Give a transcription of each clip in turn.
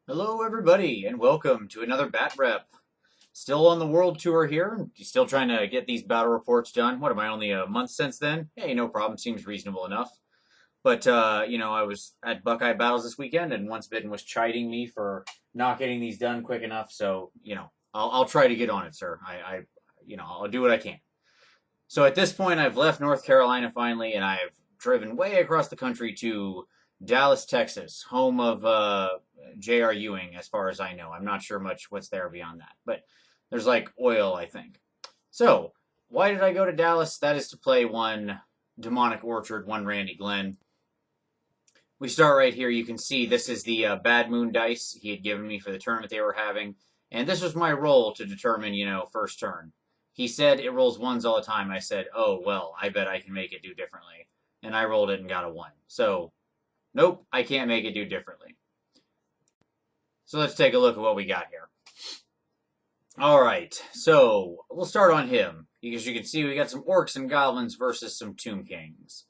Hello, everybody, and welcome to another BatRep. Still on the world tour here. Still trying to get these battle reports done. What am I, only a month since then? Hey, no problem. Seems reasonable enough. But, I was at Buckeye Battles this weekend, and Once Bitten was chiding me for not getting these done quick enough. So, I'll try to get on it, sir. I'll do what I can. So at this point, I've left North Carolina finally, and I've driven way across the country to Dallas, Texas, home of J.R. Ewing, as far as I know. I'm not sure much what's there beyond that, but there's like oil, I think. So, why did I go to Dallas? That is to play one Daemonic Orchard, one Randy Glenn. We start right here. You can see this is the Bad Moon dice he had given me for the tournament they were having, and this was my roll to determine, first turn. He said it rolls ones all the time. I said, oh, well, I bet I can make it do differently. And I rolled it and got a 1. So, nope, I can't make it do differently. So let's take a look at what we got here. All right, so we'll start on him. Because you can see we got some orcs and goblins versus some tomb kings.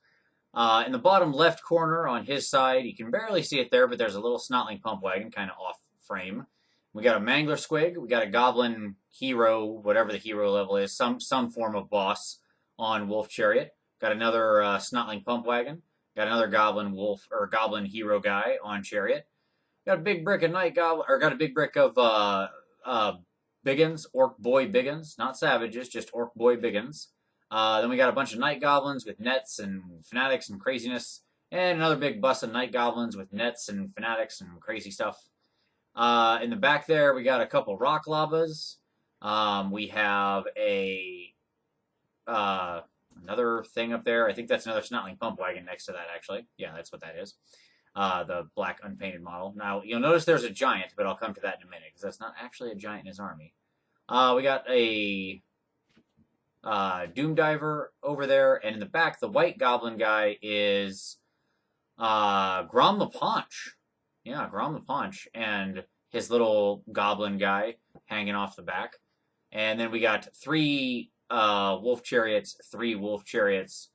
In the bottom left corner on his side, you can barely see it there, but there's a little snotling pump wagon kind of off frame. We got a mangler squig. We got a goblin hero, whatever the hero level is, some form of boss on wolf chariot. Got another snotling pump wagon. Got another goblin wolf or goblin hero guy on chariot. Got a big brick of night goblin, or got a big brick of biggins, orc boy biggins, not savages, just orc boy biggins. Then we got a bunch of night goblins with nets and fanatics and craziness, and another big bus of night goblins with nets and fanatics and crazy stuff. In the back there, we got a couple rock lavas. We have another thing up there. I think that's another snotling pump wagon next to that, actually. Yeah, that's what that is. The black unpainted model. Now, you'll notice there's a giant, but I'll come to that in a minute, because that's not actually a giant in his army. We got a Doom Diver over there, and in the back, the white goblin guy is Grom the Paunch. Yeah, Grom the Paunch, and his little goblin guy hanging off the back. And then we got 3 wolf chariots, 3 wolf chariots,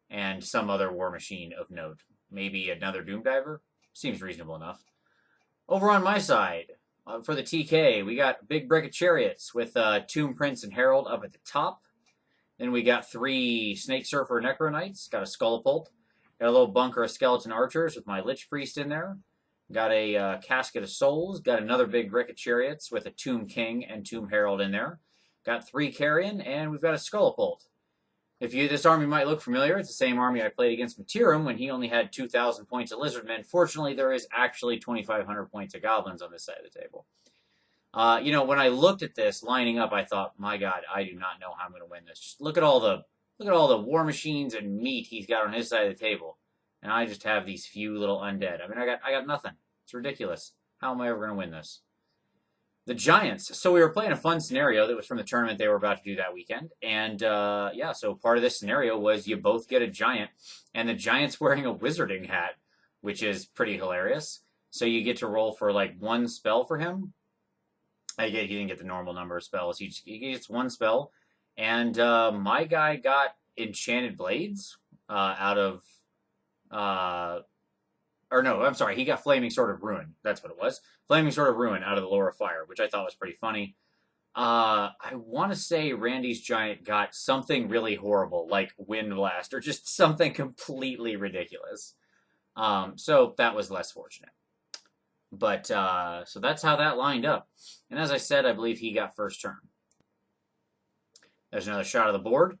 and some other war machine of note. Maybe another Doom Diver? Seems reasonable enough. Over on my side, for the TK, we got a big brick of chariots with Tomb Prince and Herald up at the top. Then we got 3 Snake Surfer Necro Knights. Got a Skullapult. Got a little bunker of Skeleton Archers with my Lich Priest in there. Got a Casket of Souls. Got another big brick of chariots with a Tomb King and Tomb Herald in there. Got 3 Carrion, and we've got a Skullapult. This army might look familiar. It's the same army I played against Matirum when he only had 2,000 points of Lizardmen. Fortunately, there is actually 2,500 points of Goblins on this side of the table. When I looked at this lining up, I thought, my God, I do not know how I'm going to win this. Just look at all the war machines and meat he's got on his side of the table, and I just have these few little undead. I mean, I got nothing. It's ridiculous. How am I ever going to win this? The Giants. So we were playing a fun scenario that was from the tournament they were about to do that weekend. And, so part of this scenario was you both get a Giant, and the Giant's wearing a wizarding hat, which is pretty hilarious. So you get to roll for, 1 spell for him. He didn't get the normal number of spells. He gets 1 spell. And my guy got Enchanted Blades out of... he got Flaming Sword of Ruin. That's what it was. Flaming Sword of Ruin out of the Lore of Fire, which I thought was pretty funny. I want to say Randy's Giant got something really horrible, like Wind Blast, or just something completely ridiculous. So that was less fortunate. But, so that's how that lined up. And as I said, I believe he got first turn. There's another shot of the board.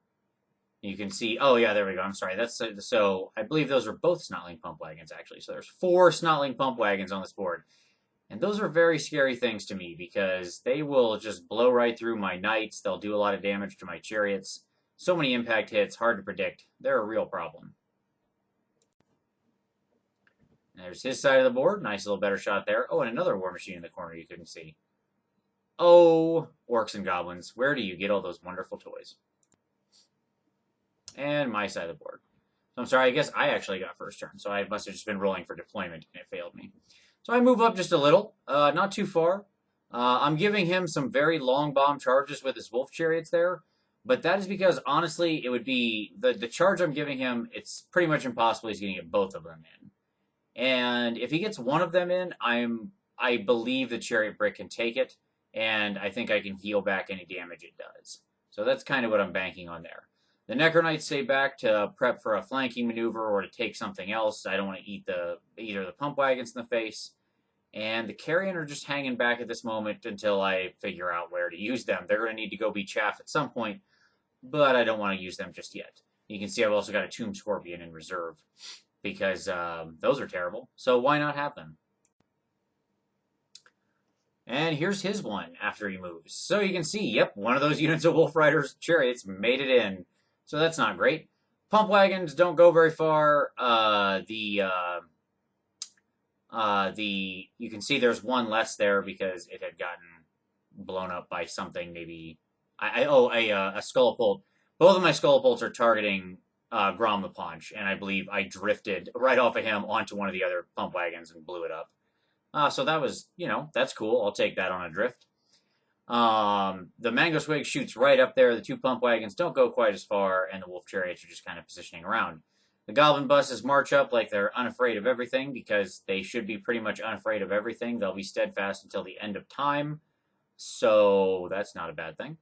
You can see, oh yeah, there we go. I'm sorry. So I believe those are both snotling pump wagons, actually. So there's 4 snotling pump wagons on this board. And those are very scary things to me because they will just blow right through my knights. They'll do a lot of damage to my chariots. So many impact hits, hard to predict. They're a real problem. And there's his side of the board. Nice little better shot there. Oh, and another war machine in the corner you couldn't see. Oh, orcs and goblins. Where do you get all those wonderful toys? And my side of the board. So I'm sorry, I guess I actually got first turn. So I must have just been rolling for deployment and it failed me. So I move up just a little, not too far. I'm giving him some very long bomb charges with his wolf chariots there. But that is because, honestly, it would be... The charge I'm giving him, it's pretty much impossible he's going to get both of them in. And if he gets one of them in, I'm I believe the chariot brick can take it, and I think I can heal back any damage it does. So that's kind of what I'm banking on there. The Necro Knights stay back to prep for a flanking maneuver or to take something else. I don't want to eat either the pump wagons in the face. And the Carrion are just hanging back at this moment until I figure out where to use them. They're going to need to go be chaff at some point, but I don't want to use them just yet. You can see I've also got a Tomb Scorpion in reserve because those are terrible. So why not have them? And here's his one after he moves. So you can see, yep, one of those units of Wolf Riders chariots made it in. So that's not great. Pump wagons don't go very far. You can see there's one less there because it had gotten blown up by something. Maybe a Skullpult. Both of my Skullpults are targeting Grom the Paunch, and I believe I drifted right off of him onto one of the other pump wagons and blew it up. So that was, that's cool. I'll take that on a drift. The Mango Swig shoots right up there. The two pump wagons don't go quite as far, and the Wolf Chariots are just kind of positioning around. The Goblin buses march up like they're unafraid of everything, because they should be pretty much unafraid of everything. They'll be steadfast until the end of time, so that's not a bad thing.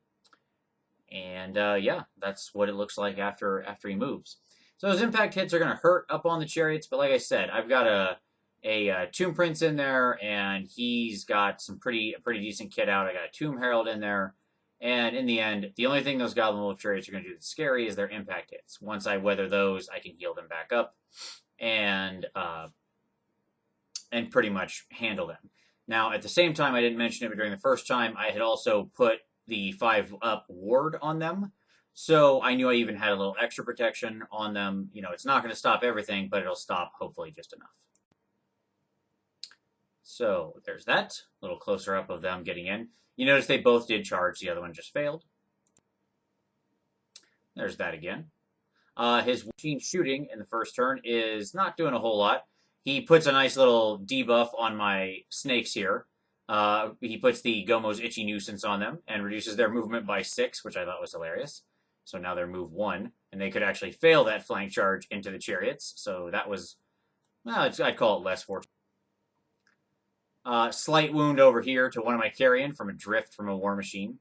And yeah, that's what it looks like after he moves. So those impact hits are going to hurt up on the chariots, but like I said, I've got a Tomb Prince in there, and he's got a pretty decent kit out. I got a Tomb Herald in there, and in the end, the only thing those Goblin Wolf Chariots are going to do that's scary is their impact hits. Once I weather those, I can heal them back up, and pretty much handle them. Now, at the same time, I didn't mention it, but during the first time, I had also put the 5-up ward on them, so I knew I even had a little extra protection on them. It's not going to stop everything, but it'll stop, hopefully, just enough. So there's that. A little closer up of them getting in. You notice they both did charge. The other one just failed. There's that again. His machine shooting in the first turn is not doing a whole lot. He puts a nice little debuff on my snakes here. He puts the Gomo's Itchy Nuisance on them and reduces their movement by 6, which I thought was hilarious. So now they're move 1, and they could actually fail that flank charge into the chariots. So that was, well, I'd call it less fortunate. Slight wound over here to one of my Carrion from a drift from a War Machine.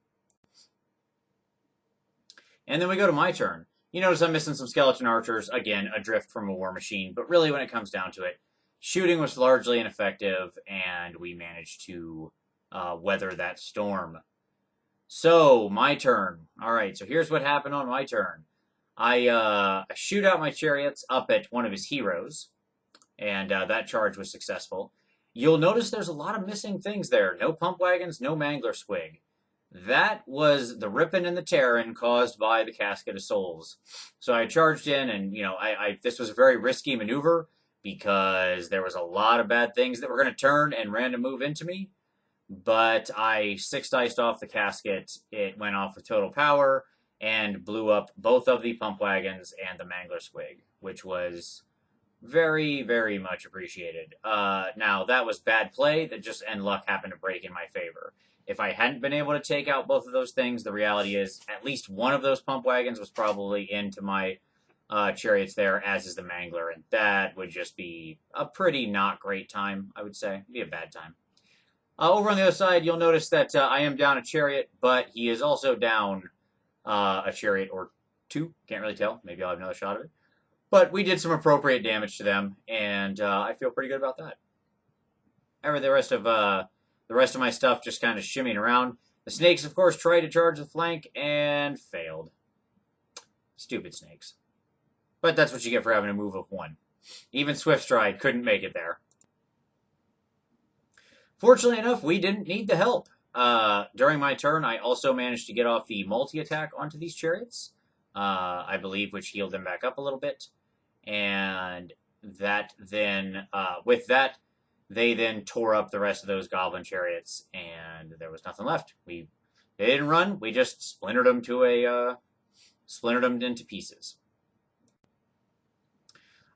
And then we go to my turn. You notice I'm missing some Skeleton Archers. Again, a drift from a War Machine. But really, when it comes down to it, shooting was largely ineffective, and we managed to weather that storm. So, my turn. Alright, so here's what happened on my turn. I shoot out my chariots up at one of his heroes, and that charge was successful. You'll notice there's a lot of missing things there. No pump wagons, no Mangler Squig. That was the ripping and the tearing caused by the Casket of Souls. So I charged in, and this was a very risky maneuver because there was a lot of bad things that were going to turn and random move into me. But I 6-diced off the casket. It went off with total power and blew up both of the pump wagons and the Mangler Squig, which was very, very much appreciated. Now, that was bad play, and luck happened to break in my favor. If I hadn't been able to take out both of those things, the reality is at least one of those pump wagons was probably into my chariots there, as is the Mangler, and that would just be a pretty not great time, I would say. It'd be a bad time. Over on the other side, you'll notice that I am down a chariot, but he is also down a chariot or 2. Can't really tell. Maybe I'll have another shot of it. But we did some appropriate damage to them, and I feel pretty good about that. The rest of my stuff just kind of shimmying around. The snakes, of course, tried to charge the flank and failed. Stupid snakes. But that's what you get for having a move of 1. Even Swift Stride couldn't make it there. Fortunately enough, we didn't need the help. During my turn, I also managed to get off the multi-attack onto these chariots, I believe, which healed them back up a little bit. And that then, with that, they then tore up the rest of those Goblin chariots, and there was nothing left. They didn't run. We just splintered them into pieces.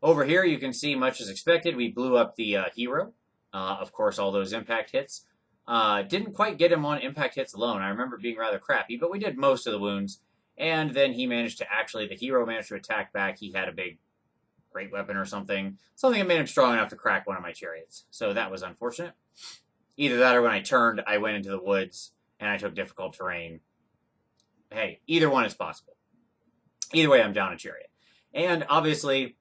Over here, you can see, much as expected, we blew up the hero. Of course, all those impact hits. Didn't quite get him on impact hits alone. I remember being rather crappy, but we did most of the wounds. And then he managed to the hero managed to attack back. He had a big great weapon or something that made him strong enough to crack one of my chariots. So that was unfortunate. Either that or when I turned, I went into the woods and I took difficult terrain. Hey, either one is possible. Either way, I'm down a chariot. And obviously,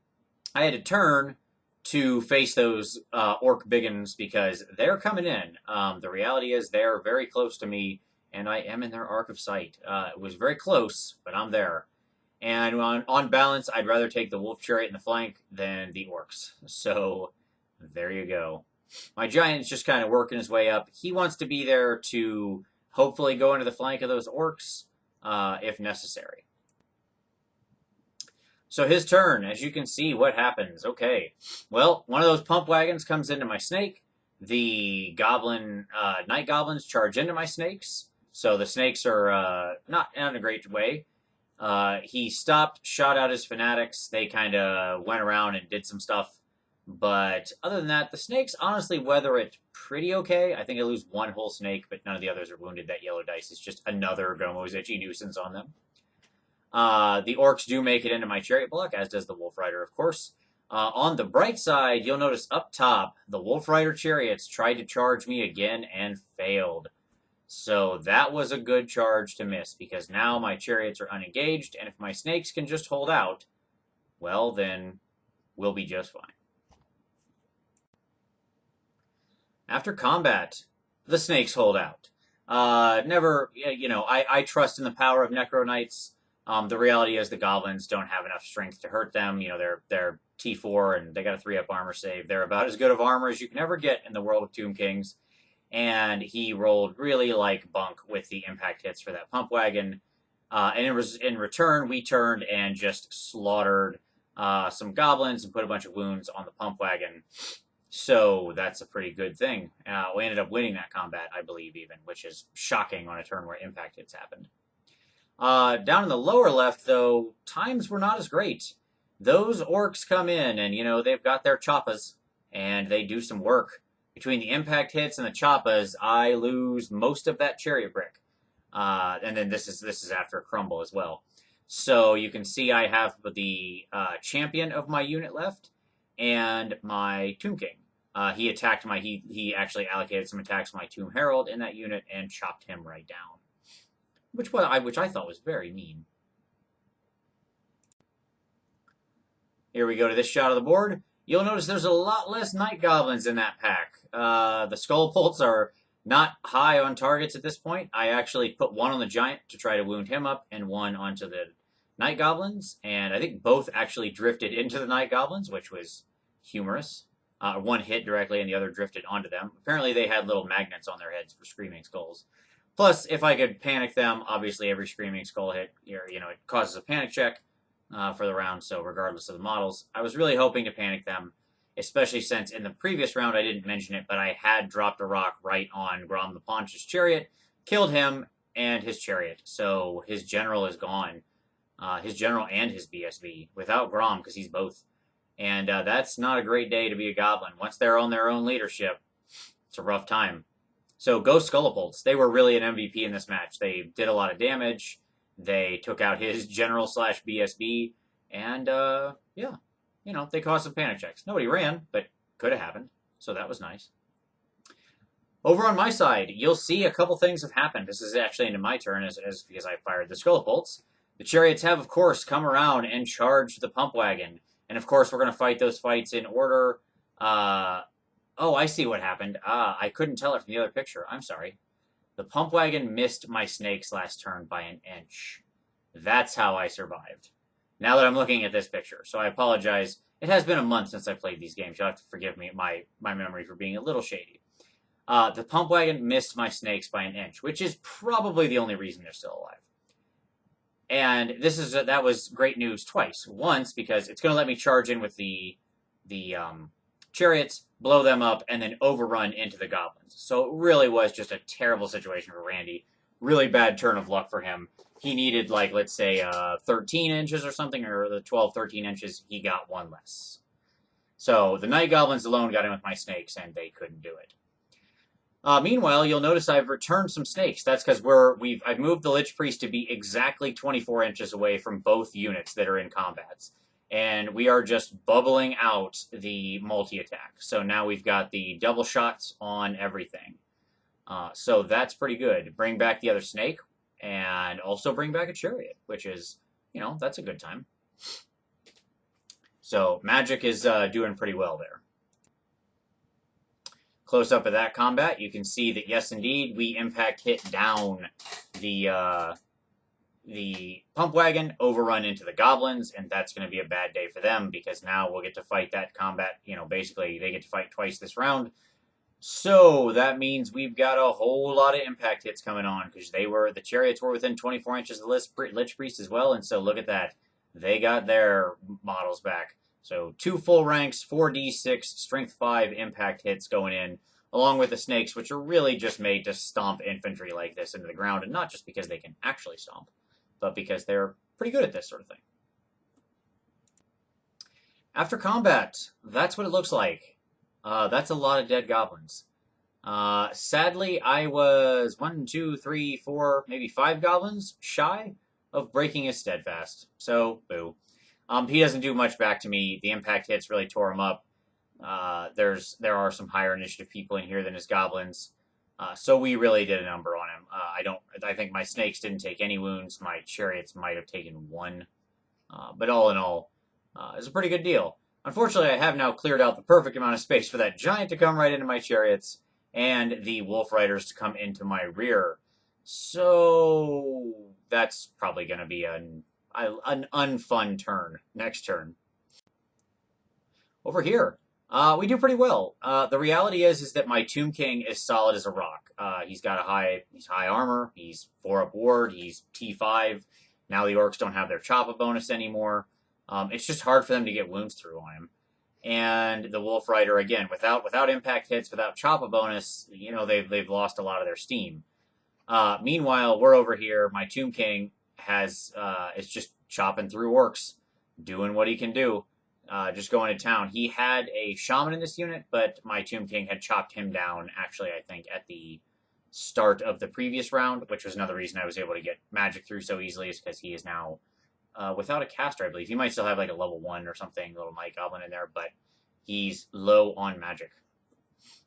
I had to turn to face those orc biggins because they're coming in. The reality is they're very close to me, and I am in their arc of sight. It was very close, but I'm there. And on balance, I'd rather take the wolf chariot in the flank than the orcs. So there you go. My giant's just kind of working his way up. He wants to be there to hopefully go into the flank of those orcs if necessary. So his turn, as you can see, what happens? Okay, well, one of those pump wagons comes into my snake. The night goblins charge into my snakes. So the snakes are not in a great way. He stopped, shot out his fanatics. They kind of went around and did some stuff. But other than that, the snakes honestly weather it pretty okay. I think I lose one whole snake, but none of the others are wounded. That yellow dice is just another Gomo's itchy nuisance on them. The orcs do make it into my chariot block, as does the wolf rider, of course. On the bright side, you'll notice up top, the wolf rider chariots tried to charge me again and failed. So that was a good charge to miss, because now my chariots are unengaged, and if my snakes can just hold out, well, then we'll be just fine. After combat, the snakes hold out. I trust in the power of Necro Knights. The reality is the goblins don't have enough strength to hurt them. They're T4 and they got a 3-up armor save. They're about as good of armor as you can ever get in the world of Tomb Kings. And he rolled really like bunk with the impact hits for that pump wagon. And in return, we turned and just slaughtered some goblins and put a bunch of wounds on the pump wagon. So that's a pretty good thing. We ended up winning that combat, I believe, even, which is shocking on a turn where impact hits happened. Down in the lower left, though, times were not as great. Those orcs come in, and, they've got their choppas, and they do some work. Between the impact hits and the choppas, I lose most of that chariot brick. And then this is after a crumble as well. So you can see I have the champion of my unit left, and my Tomb King. He attacked he actually allocated some attacks to my Tomb Herald in that unit and chopped him right down. Which I thought was very mean. Here we go to this shot of the board. You'll notice there's a lot less night goblins in that pack. The skull bolts are not high on targets at this point. I actually put one on the giant to try to wound him up and one onto the night goblins, and I think both actually drifted into the night goblins, which was humorous. One hit directly and the other drifted onto them. Apparently they had little magnets on their heads for screaming skulls. Plus, if I could panic them, obviously every screaming skull hit, it causes a panic check for the round, so regardless of the models. I was really hoping to panic them, especially since in the previous round I didn't mention it, but I had dropped a rock right on Grom the Paunch's chariot, killed him and his chariot, so his general is gone. His general and his BSB, without Grom, because he's both. And that's not a great day to be a goblin. Once they're on their own leadership, it's a rough time. So go Skullipults. They were really an MVP in this match. They did a lot of damage. They took out his general/BSB. And, they caused some panic checks. Nobody ran, but could have happened. So that was nice. Over on my side, you'll see a couple things have happened. This is actually into my turn as because I fired the Skullipults. The chariots have, of course, come around and charged the pump wagon. And, of course, we're going to fight those fights in order. Oh, I see what happened. I couldn't tell it from the other picture. I'm sorry. The pump wagon missed my snakes last turn by an inch. That's how I survived. Now that I'm looking at this picture. So I apologize. It has been a month since I played these games. You'll have to forgive me, my memory for being a little shady. The pump wagon missed my snakes by an inch, which is probably the only reason they're still alive. And that was great news twice. Once, because it's going to let me charge in with the chariots, blow them up, and then overrun into the goblins. So it really was just a terrible situation for Randy. Really bad turn of luck for him. He needed, let's say, 13 inches or something, or the 12, 13 inches. He got one less. So the night goblins alone got in with my snakes, and they couldn't do it. Meanwhile, you'll notice I've returned some snakes. That's because I've moved the Lich Priest to be exactly 24 inches away from both units that are in combats. And we are just bubbling out the multi-attack. So now we've got the double shots on everything. So that's pretty good. Bring back the other snake, and also bring back a chariot, which is, that's a good time. So Magic is doing pretty well there. Close up of that combat, you can see that yes, indeed, we impact hit down the pump wagon, overrun into the goblins, and that's going to be a bad day for them because now we'll get to fight that combat. Basically they get to fight twice this round. So that means we've got a whole lot of impact hits coming on because the chariots were within 24 inches of the Lich Priest as well, and so look at that. They got their models back. So 2 full ranks, 4d6, strength 5 impact hits going in, along with the snakes, which are really just made to stomp infantry like this into the ground, and not just because they can actually stomp, but because they're pretty good at this sort of thing. After combat, that's what it looks like. That's a lot of dead goblins. Sadly, I was 1, 2, 3, 4, maybe 5 goblins shy of breaking his steadfast. So, boo. He doesn't do much back to me. The impact hits really tore him up. There are some higher initiative people in here than his goblins. So we really did a number on him. I think my snakes didn't take any wounds. My chariots might have taken 1. But all in all, it's a pretty good deal. Unfortunately, I have now cleared out the perfect amount of space for that giant to come right into my chariots and the wolf riders to come into my rear. So that's probably going to be an unfun turn next turn. Over here, we do pretty well. The reality is that my Tomb King is solid as a rock. He's high armor. He's 4-up ward. He's T5. Now the orcs don't have their chop up bonus anymore. It's just hard for them to get wounds through on him. And the Wolf Rider, again, without impact hits, without chop up bonus, they've lost a lot of their steam. Meanwhile, we're over here. My Tomb King is just chopping through orcs, doing what he can do, just going to town. He had a shaman in this unit, but my Tomb King had chopped him down, actually, I think, at the start of the previous round, which was another reason I was able to get magic through so easily, is because he is now without a caster, I believe. He might still have like a level 1 or something, little Night Goblin in there, but he's low on magic.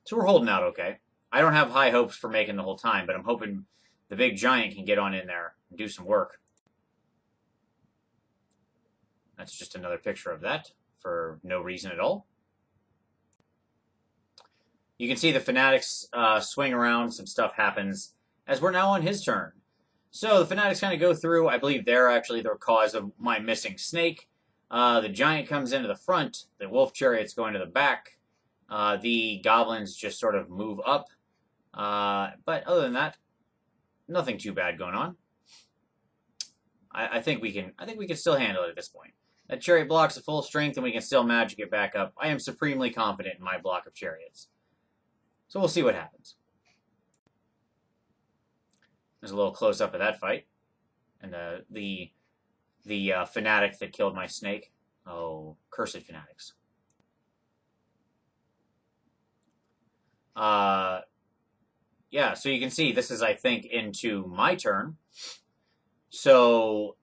So we're holding out okay. I don't have high hopes for making the whole time, but I'm hoping the big giant can get on in there and do some work. That's just another picture of that for no reason at all. You can see the Fanatics swing around, some stuff happens as we're now on his turn. So the Fanatics kind of go through. I believe they're actually the cause of my missing snake. The giant comes into the front. The wolf chariot's going to the back. The goblins just sort of move up. But other than that, nothing too bad going on. I think we can still handle it at this point. That chariot blocks at full strength, and we can still magic it back up. I am supremely confident in my block of chariots. So we'll see what happens. There's a little close-up of that fight. And the fanatic that killed my snake. Oh, cursed fanatics. Yeah, so you can see this is, I think, into my turn. So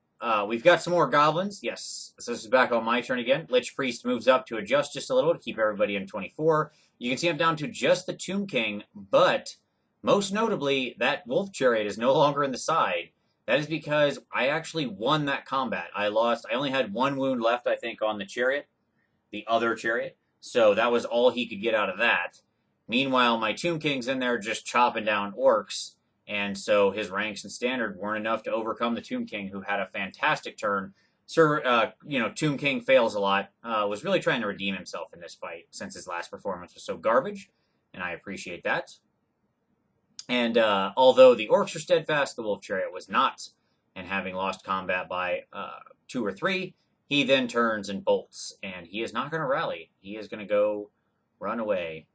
we've got some more goblins. Yes, so this is back on my turn again. Lich Priest moves up to adjust just a little to keep everybody in 24. You can see I'm down to just the Tomb King, but most notably, that Wolf Chariot is no longer in the side. That is because I actually won that combat. I only had 1 wound left, I think, on the chariot, the other chariot. So that was all he could get out of that. Meanwhile, my Tomb King's in there just chopping down orcs. And so his ranks and standard weren't enough to overcome the Tomb King, who had a fantastic turn. Tomb King fails a lot. Was really trying to redeem himself in this fight since his last performance was so garbage. And I appreciate that. And although the orcs are steadfast, the Wolf Chariot was not. And having lost combat by 2 or 3, he then turns and bolts. And he is not going to rally. He is going to go run away.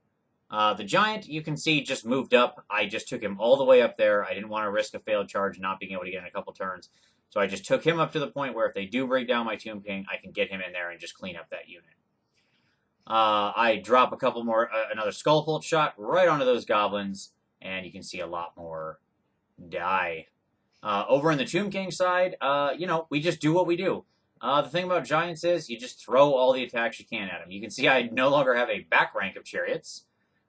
The giant, you can see, just moved up. I just took him all the way up there. I didn't want to risk a failed charge and not being able to get in a couple turns. So I just took him up to the point where if they do break down my Tomb King, I can get him in there and just clean up that unit. I drop a couple more, another Skullfold shot right onto those goblins. And you can see a lot more die. Over in the Tomb King side, we just do what we do. The thing about giants is you just throw all the attacks you can at them. You can see I no longer have a back rank of chariots.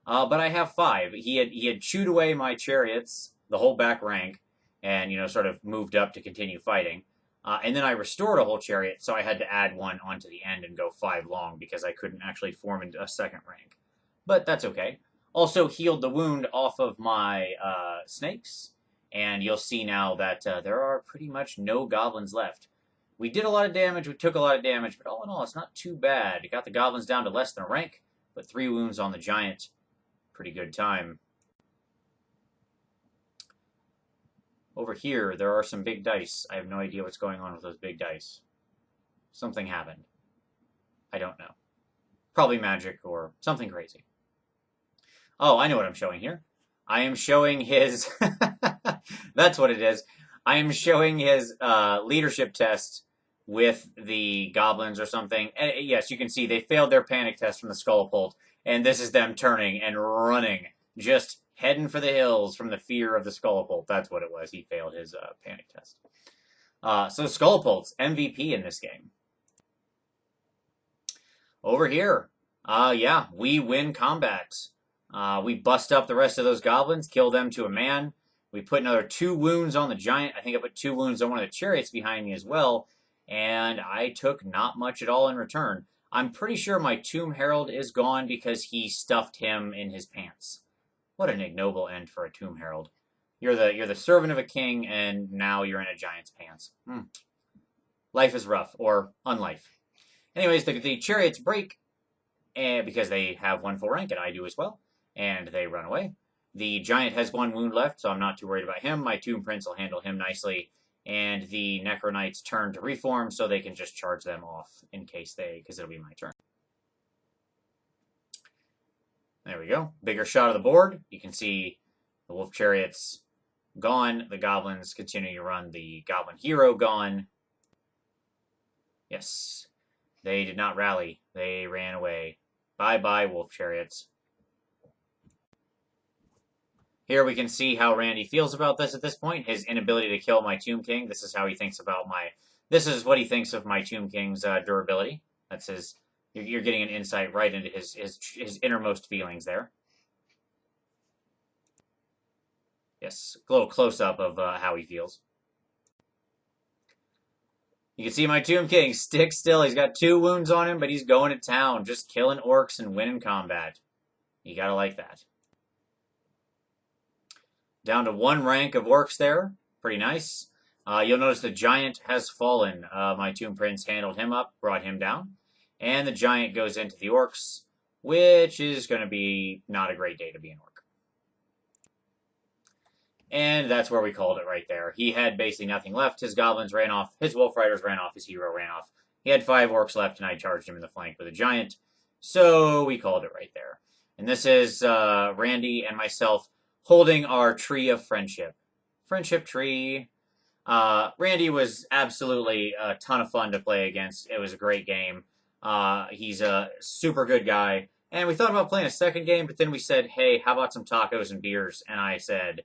But I have 5. He had chewed away my chariots, the whole back rank, and sort of moved up to continue fighting. And then I restored a whole chariot, so I had to add one onto the end and go 5 long because I couldn't actually form into a second rank. But that's okay. Also healed the wound off of my snakes, and you'll see now that there are pretty much no goblins left. We did a lot of damage, we took a lot of damage, but all in all, it's not too bad. It got the goblins down to less than a rank, but 3 wounds on the giant. Pretty good time. Over here, there are some big dice. I have no idea what's going on with those big dice. Something happened. I don't know. Probably magic or something crazy. Oh, I know what I'm showing here. I am showing his... That's what it is. I am showing his leadership test with the goblins or something. And yes, you can see they failed their panic test from the Skullpult. And this is them turning and running. Just heading for the hills from the fear of the Skullpult. That's what it was. He failed his panic test. So Skullpult's MVP in this game. Over here, yeah, we win combat. We bust up the rest of those goblins, kill them to a man. We put another 2 wounds on the giant. I think I put 2 wounds on one of the chariots behind me as well. And I took not much at all in return. I'm pretty sure my Tomb Herald is gone because he stuffed him in his pants. What an ignoble end for a Tomb Herald. You're the servant of a king, and now you're in a giant's pants. Life is rough, or unlife. Anyways, the chariots break because they have 1 full rank, and I do as well, and they run away. The giant has 1 wound left, so I'm not too worried about him. My Tomb Prince will handle him nicely, and the Necro Knights turn to reform, so they can just charge them off in case because it'll be my turn. There we go. Bigger shot of the board. You can see the wolf chariots gone. The goblins continue to run. The goblin hero gone. Yes. They did not rally. They ran away. Bye-bye, wolf chariots. Here we can see how Randy feels about this at this point. His inability to kill my Tomb King. This is how he thinks about this is what he thinks of my Tomb King's durability. That's his... You're getting an insight right into his innermost feelings there. Yes, a little close-up of how he feels. You can see my Tomb King stick still. He's got 2 wounds on him, but he's going to town, just killing orcs and winning combat. You gotta like that. Down to 1 rank of orcs there. Pretty nice. You'll notice the giant has fallen. My Tomb Prince handled him up, brought him down. And the giant goes into the orcs, which is going to be not a great day to be an orc. And that's where we called it right there. He had basically nothing left. His goblins ran off. His wolf riders ran off. His hero ran off. He had 5 orcs left, and I charged him in the flank with a giant. So we called it right there. And this is Randy and myself holding our tree of friendship. Friendship tree. Randy was absolutely a ton of fun to play against. It was a great game. He's a super good guy. And we thought about playing a second game, but then we said, hey, how about some tacos and beers? And I said,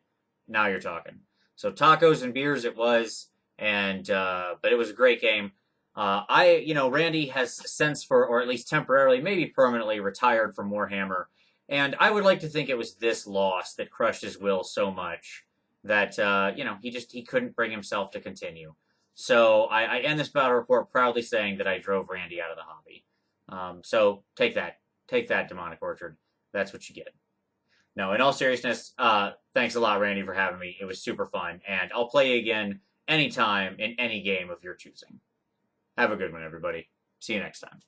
now you're talking. So tacos and beers it was, and but it was a great game. Randy has since or at least temporarily, maybe permanently retired from Warhammer. And I would like to think it was this loss that crushed his will so much that, he couldn't bring himself to continue. So I end this battle report proudly saying that I drove Randy out of the hobby. So take that, Daemonic Orchard. That's what you get. No, in all seriousness, thanks a lot, Randy, for having me. It was super fun, and I'll play again anytime in any game of your choosing. Have a good one, everybody. See you next time.